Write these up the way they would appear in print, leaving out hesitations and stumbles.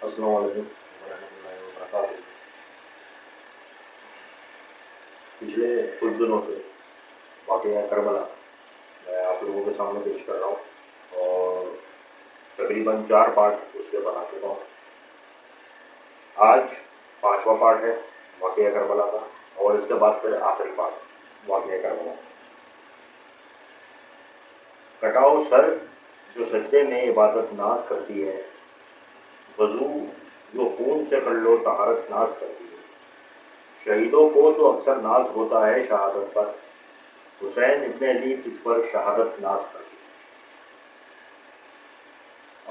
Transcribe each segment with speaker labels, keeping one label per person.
Speaker 1: السلام علیکم ورحمۃ اللہ وبرکاتہ۔ پچھلے کچھ دنوں سے واقعہ کربلا میں آپ لوگوں کے سامنے پیش کر رہا ہوں، اور تقریباً 4 پارٹ اس کے بنا چکا ہوں۔ آج 5واں پارٹ ہے واقعہ کربلا کا، اور اس کے بعد پھر آخری پارٹ واقعہ کربلا۔ کٹاؤ سر جو سجدے میں عبادت ناز کرتی ہے، وضو جو خون سے کر لو طہارت ناز کرتی ہے۔ شہیدوں کو تو اکثر ناز ہوتا ہے شہادت پر، حسین ابن علی تجھ پر شہادت ناز کرتی ہے۔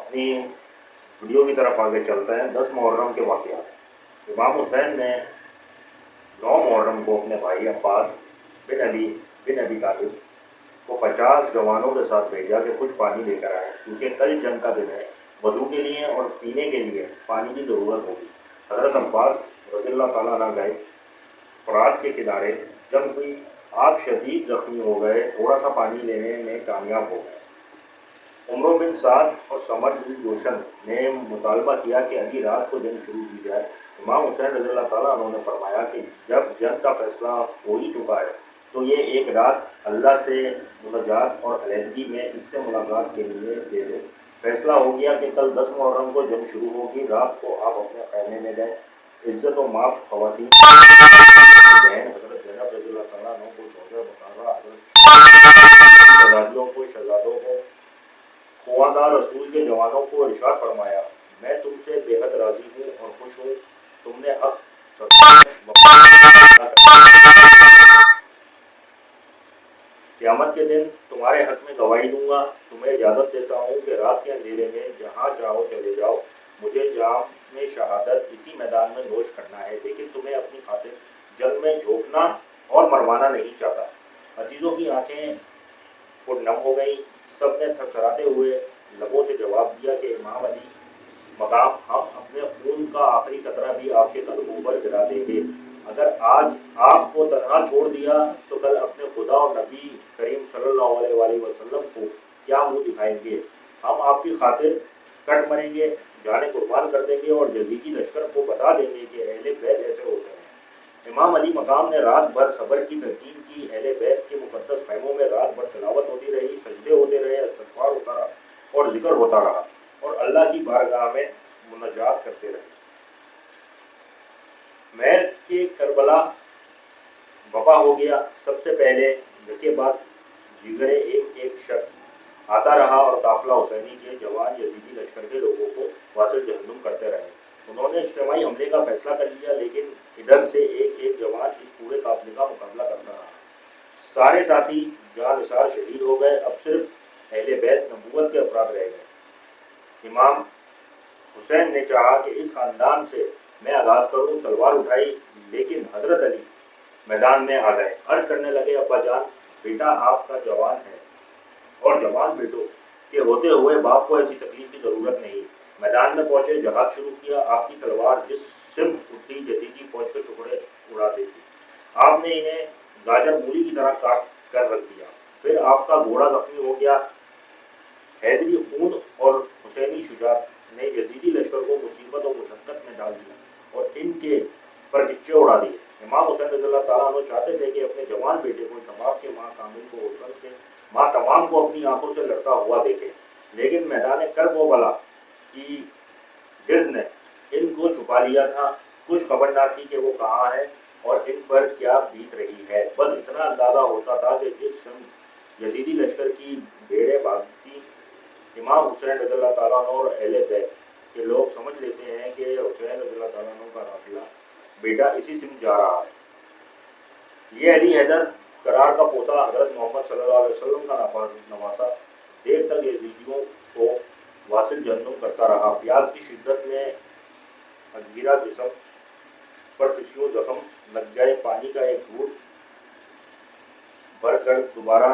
Speaker 1: اپنی ویڈیو کی طرف آگے چلتے ہیں۔ 10 محرم کے واقعات۔ امام حسین نے 9 محرم کو اپنے بھائی عباس بن علی بن ابی طالب کو 50 جوانوں کے ساتھ بھیجا کہ کچھ پانی لے کر آئے، کیونکہ کل جنگ کا دن ہے، وضو کے لیے اور پینے کے لیے پانی کی ضرورت ہوگی۔ حضرت عباس رضی اللہ تعالیٰ عنہ گئے۔ فرات کے کنارے جنگ ہوئی، آپ شدید زخمی ہو گئے، تھوڑا سا پانی لینے میں کامیاب ہو گئے۔ عمرو بن سعد اور سمر بن جوشن نے مطالبہ کیا کہ اگلی رات کو جنگ شروع کی جائے۔ امام حسین رضی اللہ تعالیٰ عنہ نے فرمایا کہ جب جنگ کا فیصلہ ہو ہی چکا ہے تو یہ ایک رات اللہ سے مناجات اور علیحدگی میں اس سے ملاقات کے لیے دے دو۔ فیصلہ ہو گیا کہ کل 10 محرم کو جنگ شروع ہوگی۔ رات کو آپ اپنے خیمے میں گئے۔ عزت و ماف خواتین بہن حضرت زینب رضی اللہ تعالیٰ عنہ کو زوجہ مطالبہ، حضرت شہزادیوں کو شہزادوں کو خواندار رسول کے جوانوں کو ارشاد فرمایا، میں تم سے بے حد راضی ہوں اور خوش ہوں، تم نے حق قیامت کے دن تمہارے حق میں گواہی دوں گا۔ تمہیں اجازت دیتا ہوں کہ رات کے اندھیرے میں جہاں چاہو چلے جاؤ، مجھے جام میں شہادت اسی میدان میں نوش کرنا ہے، لیکن تمہیں اپنی خاطر جنگ میں جھونکنا اور مروانا نہیں چاہتا۔ عزیزوں کی آنکھیں پر نم ہو گئیں۔ سب نے تھرتھراتے ہوئے لبوں سے جواب دیا کہ امام علی مقام، ہم اپنے خون کا آخری قطرہ بھی آپ کے قدموں پر گرا دیں گے۔ اگر آج آپ کو تنہا چھوڑ دیا تو کل اپنے خدا اور نبی کریم صلی اللہ علیہ وآلہ وسلم کو کیا منہ دکھائیں گے؟ ہم آپ کی خاطر کٹ مریں گے، جانیں قربان کر دیں گے، اور یزیدی لشکر کو بتا دیں گے کہ اہل بیت ایسے ہوتے ہیں۔ امام علی مقام نے رات بھر صبر کی تلقین کی۔ اہل بیت کے مقدس خیموں میں رات بھر تلاوت ہوتی رہی، سجدے ہوتے رہے، استغفار ہوتا رہا اور ذکر ہوتا رہا، اور اللہ کی بارگاہ میں مناجات کرتے رہے۔ مہر کے کربلا وبا ہو گیا۔ سب سے پہلے کے بعد جگرے ایک شخص آتا رہا اور قافلہ حسینی کے جوان یزیدی لشکر کے لوگوں کو واصل جہنم کرتے رہے۔ انہوں نے اجتماعی حملے کا فیصلہ کر لیا، لیکن ادھر سے ایک جوان اس پورے قافلے کا مقابلہ کرتا رہا۔ سارے ساتھی جان نثار شہید ہو گئے، اب صرف اہل بیت نبوت کے افراد رہ گئے۔ امام حسین نے چاہا کہ اس خاندان سے میں آغاز کروں، تلوار اٹھائی، لیکن حضرت علی میدان میں آ گئے۔ عرض کرنے لگے، ابا جان، بیٹا آپ کا جوان ہے، اور جوان بیٹوں کے ہوتے ہوئے باپ کو ایسی تکلیف کی ضرورت نہیں۔ میدان میں پہنچے، جہاد شروع کیا۔ آپ کی تلوار جس سمت اٹھتی یزیدی فوج کے ٹکڑے اڑا دیتی۔ آپ نے انہیں گاجر مولی کی طرح کاٹ کر رکھ دیا۔ پھر آپ کا گھوڑا زخمی ہو گیا۔ حیدری خون اور حسینی شجاعت نے یزیدی لشکر کو مصیبت اور مشقت میں ڈال دیا اور ان کے پرچچے اڑا دیے۔ امام حسین رضی اللہ تعالیٰ عنہ چاہتے تھے کہ اپنے جوان بیٹے کو، شباب کے ماں کامل کو، عزت کے ماں تمام کو اپنی آنکھوں سے لڑتا ہوا دیکھے، لیکن میدان کرب و بلا کی گرد نے ان کو چھپا لیا تھا۔ کچھ خبر نہ تھی کہ وہ کہاں ہے اور ان پر کیا بیت رہی ہے، بس اتنا اندازہ ہوتا تھا کہ جس سمت یزیدی لشکر کی بھیڑیں بھاگتی، امام حسین رضی اللہ تعالیٰ عنہ اور اہل بیت کے لوگ سمجھ لیتے ہیں کہ حسین رضی اللہ تعالیٰ عنہ کا قافلہ بیٹا اسی سمت جا رہا ہے۔ یہ علی حیدر قرار کا پوتا، حضرت محمد صلی اللہ علیہ وسلم کا نواسا، دیر تک یزیدیوں کو واصل جہنم کرتا رہا۔ پیاز کی شدت میں ادگیرہ جسم پر ٹشو زخم لگ گئے۔ پانی کا ایک گھونٹ بھر کر دوبارہ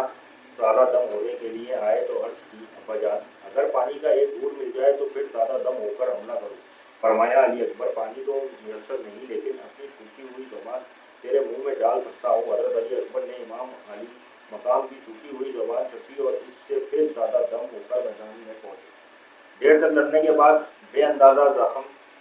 Speaker 1: تازہ دم ہونے کے لیے آئے تو عرض کی، ابا جان، اگر پانی کا ایک گھونٹ مل جائے تو پھر تازہ دم ہو کر حملہ کرو۔ فرمایا، علی اکبر، پانی تو میسر نہیں، لیکن اپنی سوکھی ہوئی زبان تیرے منہ میں ڈال سکتا ہوں۔ حضرت علی اکبر نے امام علی مقام کی سوکھی ہوئی زبان چپی اور اس سے پھر زیادہ دم ہو کر میدان میں پہنچے۔ دیر تک لڑنے کے بعد بے اندازہ زخم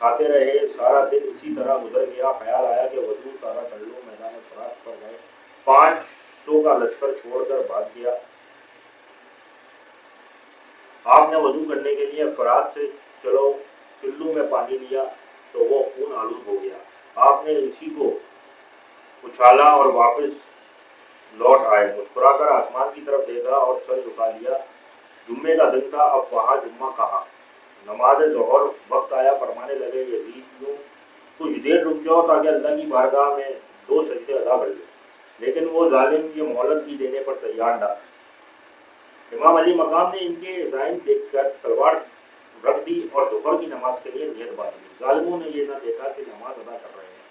Speaker 1: کھاتے رہے، سارا دن اسی طرح گزر گیا۔ خیال آیا کہ وضو سارا کر لوں، میدان فرات پر گئے، 500 کا لشکر چھوڑ کر بھاگ گیا۔ آپ نے وضو کرنے کے لیے فرات سے چلو میں پانی لیا تو وہ خون آلود ہو گیا۔ آپ نے اسی کو اچھالا اور واپس لوٹ آئے، مسکرا کر آسمان کی طرف دیکھا اور سر جھکا لیا۔ جمعے کا دن تھا، اب وہاں جمعہ کہاں؟ نماز ظہر وقت آیا، فرمانے لگے یزید یوں کچھ دیر رک جاؤ تاکہ اللہ کی بارگاہ میں 2 سجدے ادا کر لیں، لیکن وہ ظالم یہ مہلت بھی دینے پر تیار نہ۔ امام علی مقام نے ان کے عزائم دیکھ کر تلوار رکھ دی اور ظہر کی نماز کے لیے نیت باندھ لی۔ ظالموں نے یہ نہ دیکھا کہ نماز ادا کر رہے ہیں،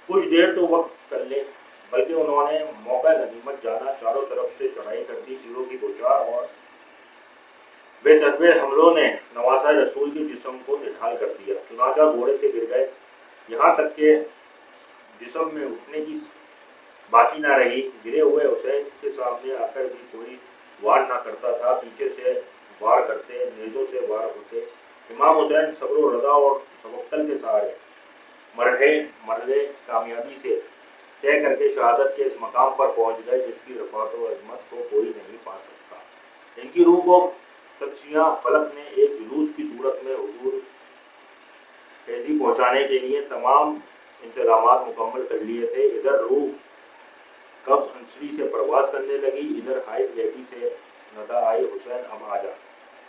Speaker 1: کچھ دیر تو وقت کر لیں، بلکہ انہوں نے موقع غنیمت جانا، چاروں طرف سے چڑھائی کر دی، تیروں کی بوچھار اور بے تدبیر حملوں نے نواسہ رسول کے جسم کو نڈھال کر دیا، چنانچہ گھوڑے سے گر گئے، یہاں تک کہ جسم میں اٹھنے کی باقی نہ رہی۔ گرے ہوئے حسین کے سامنے آ کر بھی کوئی وار نہ کرتا تھا، پیچھے سے وار کرتے، نیزوں سے وار ہوتے۔ امام حسین صبر و رضا اور توکل کے سہارے مرحلے کامیابی سے طے کر کے شہادت کے اس مقام پر پہنچ گئے جس کی رفعت و عظمت کو کوئی نہیں پا سکتا۔ ان کی روح کو تقشیاں فلک نے ایک جلوس کی صورت میں حضور فیضی پہنچانے کے لیے تمام انتظامات مکمل کر لیے تھے۔ ادھر روح قبض انصری سے پرواز کرنے لگی، ادھر ہائی بیٹی سے ندا آئی، حسین اب آ جا،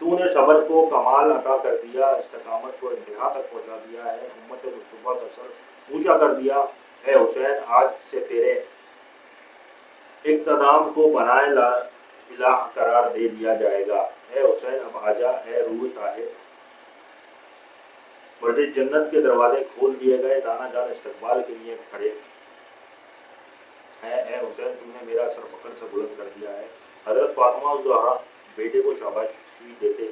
Speaker 1: تو نے صبر کو کمال عطا کر دیا، استقامت کو انتہا تک پہنچا دیا ہے، امت مصطفیٰ کا سر اونچا کر دیا ہے۔ حسین آج سے تیرے اقتدام کو بنائے الہ قرار دے دیا جائے گا، اے حسین اب آجا، اے روح طاہر۔ برج جنت کے دروازے کھول دیے گئے، نانا جان استقبال کے لیے کھڑے ہیں، اے حسین تم نے میرا سر پکڑ سے بلند کر دیا ہے۔ حضرت فاطمہ الزہرا بیٹے کو شاباشی دیتے،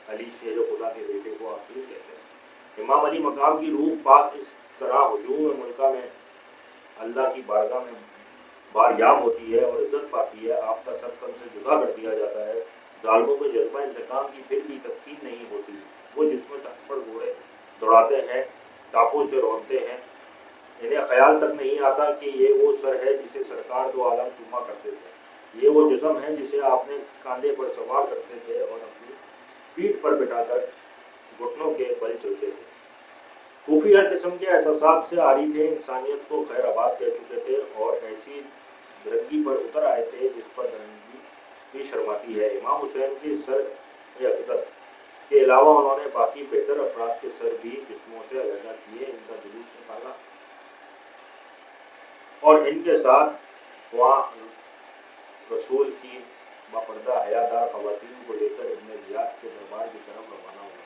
Speaker 1: علی شیر خدا کے بیٹے کو آپ کیوں کہتے ہیں؟ امام علی مقام کی روح پاک اس طرح ہجوم ملکہ میں اللہ کی بارگاہ میں باریاب ہوتی ہے اور عزت پاتی ہے، آپ کا سر تن سے جدا کر دیا جاتا ہے۔ ظالموں کو جذبہ انتقام کی پھر بھی تسکین نہیں ہوتی، وہ جس میں تھپڑ گھوڑے دوڑاتے ہیں، ٹاپوں سے رونتے ہیں، انہیں خیال تک نہیں آتا کہ یہ وہ سر ہے جسے سرکار دو عالم چوما کرتے تھے، یہ وہ جسم ہے جسے آپ نے کاندھے پر سوار کرتے تھے اور اپنی پیٹھ پر بٹھا کر گھٹنوں کے بل چلتے تھے۔ صوفی ہر قسم کے احساسات سے عاری تھے، انسانیت کو خیر آباد کہہ چکے تھے اور ایسی درنگی پر اتر آئے تھے جس پر درنگی بھی شرماتی ہے۔ امام حسین کے سر اقدس کے علاوہ انہوں نے باقی بہتر افراد کے سر بھی جسموں سے علیحدہ کیے، ان کا جلوس نکالا اور ان کے ساتھ وہاں رسول کی باپردہ حیادار خواتین کو لے کر ابن زیاد کے دربار کی طرف روانہ ہوئے۔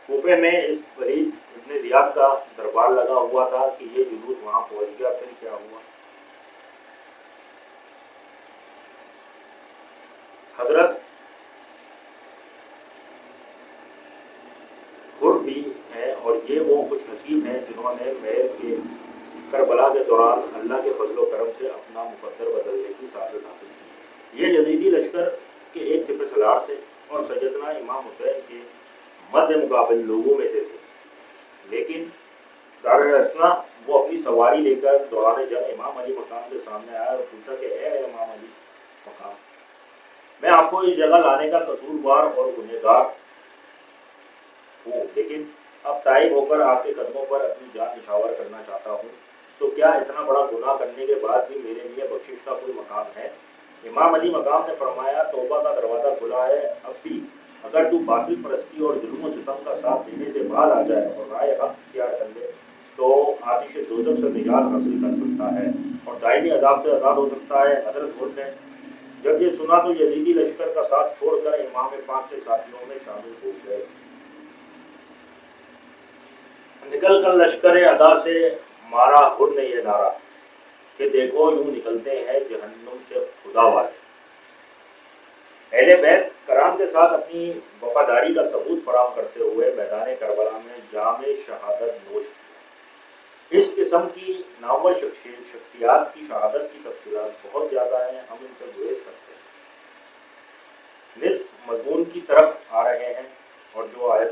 Speaker 1: کوفے میں اس فرید ابن زیاد کا دربار لگا ہوا تھا کہ یہ جلوس وہاں پہنچ گیا۔ پھر کیا ہوا؟ حضرت خر بھی ہیں اور یہ وہ خوش نصیب ہیں جنہوں نے محر کے کربلا کے دوران اللہ کے فضل و کرم سے اپنا مقدر بدلنے کی سعادت حاصل کی۔ یہ یزیدی لشکر کے ایک سپہ سالار تھے اور سیدنا امام حسین کے مد مقابل لوگوں میں سے تھے، لیکن دارالاسنا وہ اپنی سواری لے کر دوران جنگ امام علی مقام کے سامنے آیا اور پوچھا کہ اے امام علی مقام، میں آپ کو اس جگہ لانے کا قصوروار اور گنہگار ہوں، لیکن اب تائب ہو کر آپ کے قدموں پر اپنی جان نچھاور کرنا چاہتا ہوں، تو کیا اتنا بڑا گناہ کرنے کے بعد بھی میرے لیے بخشش کا کوئی مقام ہے؟ امام علی مقام نے فرمایا توبہ کا دروازہ کھلا ہے، اب بھی اگر تو باطل پرستی اور ظلم و ستم کا ساتھ دینے سے بعد آ جائے اور رائے حق اختیار کر لے تو آتش دوزخ سے نجات حاصل کر سکتا ہے اور دائمی عذاب سے آزاد ہو سکتا ہے۔ حضرت خود نے جب یہ سنا تو یزیدی لشکر کا ساتھ چھوڑ کر امام پاک کے ساتھیوں میں شامل ہو گئے۔ نکل کر لشکر ادا سے مارا خود نے یہ نعرہ کہ دیکھو یوں نکلتے ہیں جہنم سے خدا والے۔ اہل بیت کرام کے ساتھ اپنی وفاداری کا ثبوت فراہم کرتے ہوئے میدان کربلا میں جام شہادت نوش کی۔ اس قسم کی نامور شخصیات کی شہادت کی تفصیلات بہت زیادہ ہیں، ہم ان سے گریز کرتے ہیں۔ نصف مضمون کی طرف آ رہے ہیں اور جو آیت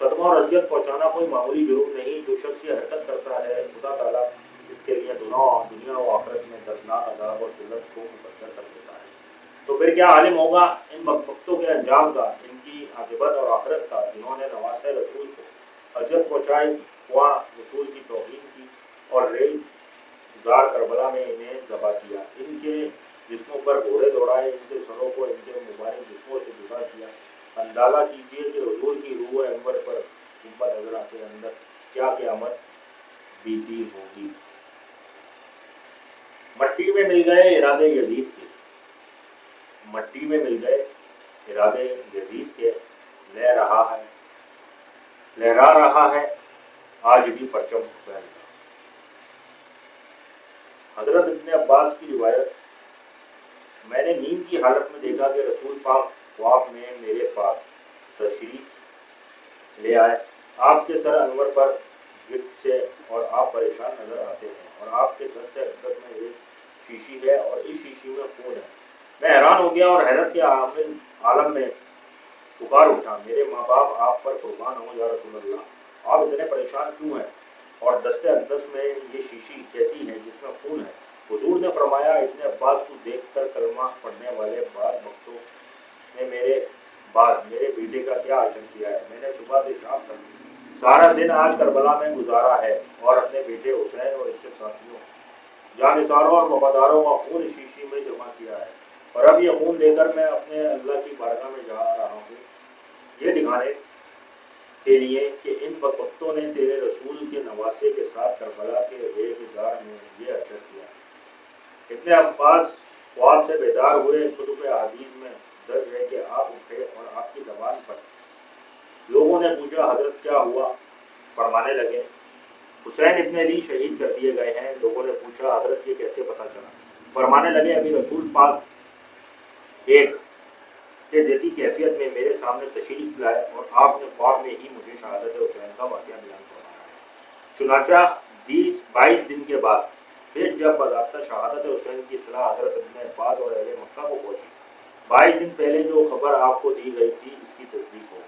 Speaker 1: صدمہ اور اذیت پہنچانا کوئی معمولی جرم نہیں. جو شخص یہ حرکت کرتا ہے خدا تعالیٰ اس کے لیے دنیا و آخرت میں دردناک عذاب اور ذلت کو مقدر کر دیتا ہے. تو پھر کیا عالم ہوگا ان بدبختوں کے انجام کا، ان کی عاقبت اور آخرت کا، جنہوں نے نواسۂ رسول کو اذیت پہنچائی، خواہ رسول کی توہین کی اور ریل گار کربلا میں انہیں ذبح کیا، ان کے جسموں پر گھوڑے دوڑائے، ان کے سروں کو ان کے مبارک جسموں سے جدا کیا. اندازہ کیجیے کہ حضور کی روح انور پر حکمت حضرہ کے اندر کیا قیامت بیتی ہوگی. مٹی میں مل گئے ارادے یزید کے، مٹی میں مل گئے ارادے یزید کے. لہرا رہا ہے آج بھی پرچم حسین کا. حضرت ابن عباس کی روایت: میں نے نیند کی حالت میں دیکھا کہ رسول پاک خواب میں میرے پاس تشریف لے آئے. آپ کے سر انور پر گرد سے اور آپ پریشان نظر آتے ہیں، اور آپ کے دست اقدس میں ایک شیشی ہے اور اس شیشی میں خون ہے. میں حیران ہو گیا اور حیرت کے عالم میں پکار اٹھا: میرے ماں باپ آپ پر قربان ہوں یا رسول اللہ، آپ اتنے پریشان کیوں ہیں؟ اور دست اقدس میں یہ شیشی کیسی ہے جس میں خون ہے؟ حضور نے فرمایا: ابن عباس کو دیکھ کر کلمہ پڑھنے والے بعض وقتوں نے میرے بیٹے کا کیا عجب کیا ہے. میں نے صبح سے شام تک سارا دن آج کربلا میں گزارا ہے اور اپنے بیٹے حسین اور اس کے ساتھیوں جانثاروں اور وفاداروں کا خون شیشی میں جمع کیا ہے، اور اب یہ خون لے کر میں اپنے اللہ کی بارگاہ میں جا رہا ہوں، یہ دکھانے کے لیے کہ ان بدبختوں نے تیرے رسول کے نواسے کے ساتھ کربلا کے ریزگار میں یہ اثر کیا. ابن عباس خواب سے بیدار ہوئے. کتب احادیث میں درج ہے کہ آپ اٹھے اور آپ کی زبان پر لوگوں نے پوچھا: حضرت کیا ہوا؟ فرمانے لگے: حسین ابن علی شہید کر دیے گئے ہیں. لوگوں نے پوچھا: حضرت یہ کیسے پتہ چلا؟ فرمانے لگے: ابھی رسول پاک ایک کے جیسی کیفیت میں میرے سامنے تشریف لائے اور آپ نے خواب میں ہی مجھے شہادت حسین کا واقعہ بیان فرمایا ہے. چنانچہ 22 دن کے بعد پھر جب باضابطہ شہادت حسین کی اطلاع حضرت ابن عباس اور اہل مکہ کو پہنچی، 22 دن پہلے جو خبر آپ کو دی گئی تھی اس کی تصدیق ہو گئی.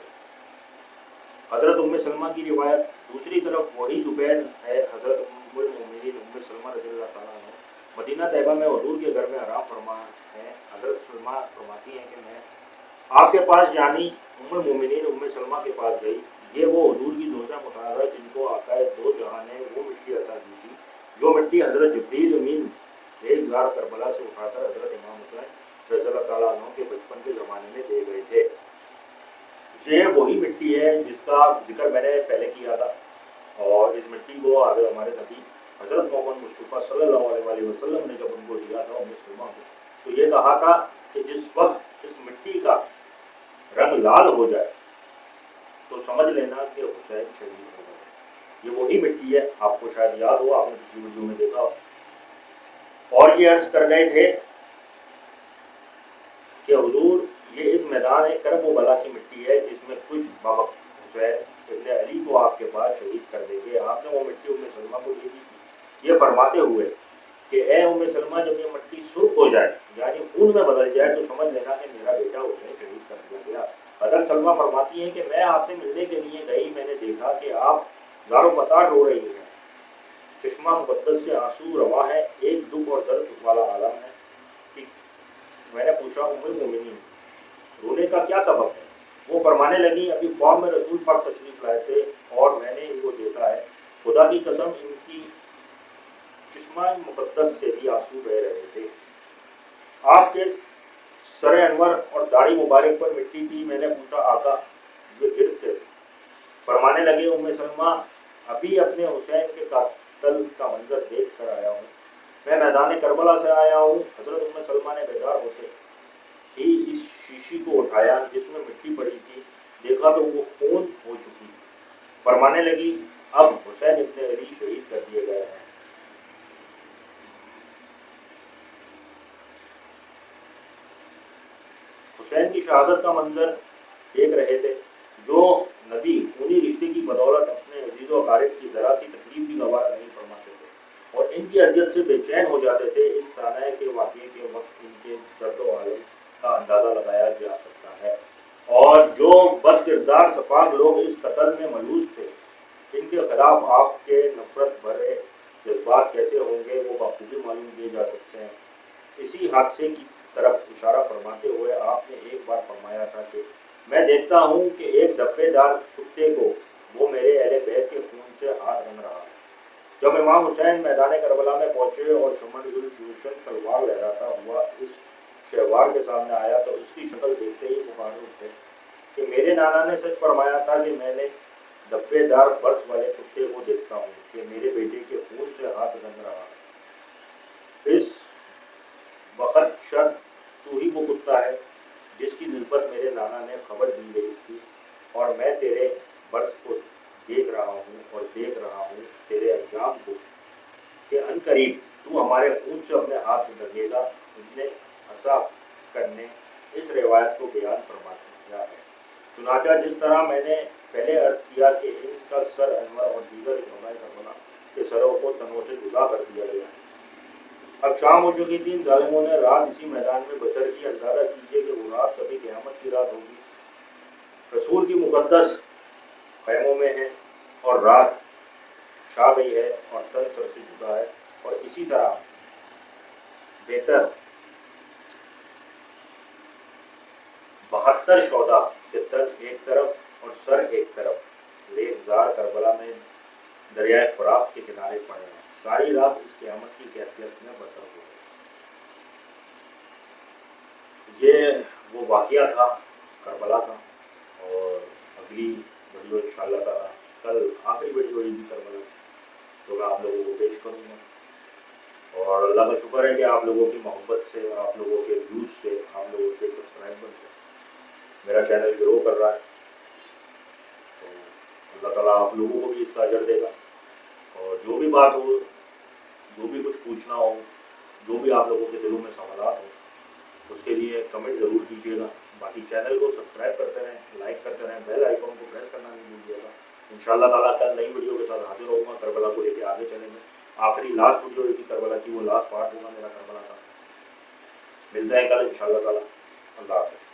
Speaker 1: حضرت ام سلمہ کی روایت: دوسری طرف وہی دوپہر ہے. حضرت ام المومنین ام سلمہ رضی اللہ تعالیٰ عنہ مدینہ طیبہ میں حضور کے گھر میں آرام فرما ہیں. حضرت سلمہ فرماتی ہیں کہ میں آپ کے پاس یعنی ام المومنین ام سلمہ کے پاس گئی. یہ وہ حضور کی زوجہ مطہرہ جن کو آقائے دو جہاں نے وہ مٹی عطا کی تھی جو مٹی حضرت جبریل امین ریزگار کربلا سے اٹھا کر حضرت امام حسین رضی اللہ تعالیٰ عنہ کے بچپن کے زمانے میں دے گئے تھے. یہ وہی مٹی ہے جس کا ذکر میں نے پہلے کیا تھا، اور اس مٹی کو آگے ہمارے نبی حضرت محمد مصطفیٰ صلی اللہ علیہ وسلم نے جب ان کو دیا تھا ام سلمہ کو، تو یہ کہا تھا کہ جس وقت اس مٹی کا رنگ لال ہو جائے تو سمجھ لینا کہ حسین شہید ہو گئے. یہ وہی مٹی ہے، آپ کو شاید یاد ہو، آپ نے کسی ویڈیو میں دیکھا ہو. اور یہ عرض کر گئے تھے کہ حضور یہ اس میدان کرب و بلا کی مٹی ہے جس میں کچھ بابق حسین ابن علی کو آپ کے پاس شہید کر دیں گے. آپ نے وہ مٹی ام سلمہ کو دے دی تھی، یہ فرماتے ہوئے کہ اے ام سلمہ جب یہ مٹی سرخ ہو جائے یعنی خون میں بدل جائے تو سمجھ لینا کہ میرا بیٹا حسین شہید کر دیا گیا. حضرت سلمہ فرماتی ہیں کہ میں آپ سے ملنے کے لیے گئی، میں نے دیکھا کہ آپ زارو پتار رو رہی ہیں، چشمہ مقدس سے آنسو رواں ہے، ایک دکھ اور درد والا عالم ہے. میں نے پوچھا: ام المومنین رونے کا کیا سبب ہے؟ وہ فرمانے لگی: ابھی خواب میں رسول پاک تشریف لائے تھے اور میں نے ان کو دیکھا ہے، خدا کی قسم ان کی چشمہ مقدس سے بھی آنسو بہ رہے تھے. آپ کے سر انور اور داڑھی مبارک پر مٹی تھی. میں نے پوچھا: آقا یہ گرد کیسے؟ فرمانے لگے: ام سلمہ ابھی اپنے حسین کے قتل کا منظر دیکھ کر آیا ہوں، میں میدان کربلا سے آیا ہوں. حضرت ام سلمہ نے بیدار ہوتے ہی اس شیشی کو اٹھایا جس میں مٹی پڑی تھی، دیکھا تو وہ خون ہو چکی. فرمانے لگی: اب حسین ابن علی شہید کر دیے گئے ہیں. حسین کی شہادت کا منظر دیکھ رہے تھے جو نبی انہی رشتے کی بدولت اپنے عزیز و اقارب کی ذرا سی تکلیف بھی گوارا نہیں فرماتے تھے اور ان کی اذیت سے بے چین ہو جاتے تھے. اس سانحہ کے واقعے کے وقت ان کے درد و عالم کا اندازہ لگایا جا سکتا ہے. اور جو بد کردار سفاق لوگ اس قتل میں ملوث تھے، ان کے خلاف آپ کے نفرت بھرے جذبات کیسے ہوں گے وہ بخوبی معلوم کیے جا سکتے ہیں۔ اسی حادثے کی طرف اشارہ فرماتے ہوئے آپ نے ایک بار فرمایا تھا کہ میں دیکھتا ہوں کہ ایک دبے دار کتے کو وہ میرے اہل بیت کے خون سے ہاتھ رنگ رہا ہے۔ جب امام حسین میدان کربلا میں پہنچے اور شمن جوشن تلوار لہراتا ہوا اس شہوار کے سامنے آیا تو اس کی شکل دیکھتے ہی پکارے اٹھے کہ میرے نانا نے سچ فرمایا تھا کہ میں نے دبے دار برس والے کتے کو دیکھتا ہوں کہ میرے بیٹے کے خون سے ہاتھ رنگ رہا ہے۔ اس وقت شر تو ہی وہ کتا ہے جس کی نسبت میرے نانا نے خبر دی گئی تھی، اور میں تیرے برس کو دیکھ رہا ہوں اور دیکھ رہا ہوں تیرے انجام کو کہ عنقریب تو ہمارے خون سے اپنے ہاتھ میں رگے گا۔ ابن حسا کرنے اس روایت کو بیان فرمایا ہے۔ چنانچہ جس طرح میں نے پہلے عرض کیا کہ ان کا سر انور اور دیگر علماء کربلا کے سروں کو تنوں سے جدا کر دیا گیا۔ اب شام ہو چکی تھی، ظالموں نے رات اسی میدان میں بسر کی۔ اندازہ کیجیے کہ وہ رات کبھی قیامت کی رات ہوگی۔ رسول کی مقدس خیموں میں ہے اور رات چھا گئی ہے اور تن سر سے جدا ہے، اور اسی طرح بہتر 72 شہدا کے تن ایک طرف اور سر ایک طرف ریزگار کربلا میں دریائے فرات کے کنارے پڑے ہیں۔ ساری رات اس قیامت کی کیفیت میں بسر ہو گئی۔ یہ وہ واقعہ تھا کربلا کا، اور اگلی ویڈیو انشاءاللہ تعالیٰ کل آخری ویڈیو ہوئی تھی کربلا تو میں آپ لوگوں کو پیش کروں گا۔ اور اللہ کا شکر ہے کہ آپ لوگوں کی محبت سے اور آپ لوگوں کے ویوز سے، آپ لوگوں کے سبسکرائبر سے میرا چینل گرو کر رہا ہے، تو اللہ تعالیٰ آپ لوگوں کو بھی اس کا اجر دے گا۔ اور جو بھی بات ہو، جو بھی کچھ پوچھنا ہو، جو بھی آپ لوگوں کے دلوں میں سوالات ہوں، اس کے لیے کمنٹ ضرور کیجیے گا۔ باقی چینل کو سبسکرائب کرتے رہیں، لائک کرتے رہیں، بیل آئیکن کو پریس کرنا نہیں بھولیے گا۔ انشاءاللہ تعالیٰ کل نئی ویڈیو کے ساتھ حاضر ہوگا، کربلا کو لے کے آگے چلیں گے۔ آخری لاسٹ ویڈیو کی کربلا کی، وہ لاسٹ پارٹ ہوگا میرا کربلا کا۔ ملتے ہیں کل انشاءاللہ تعالیٰ۔ اللہ حافظ۔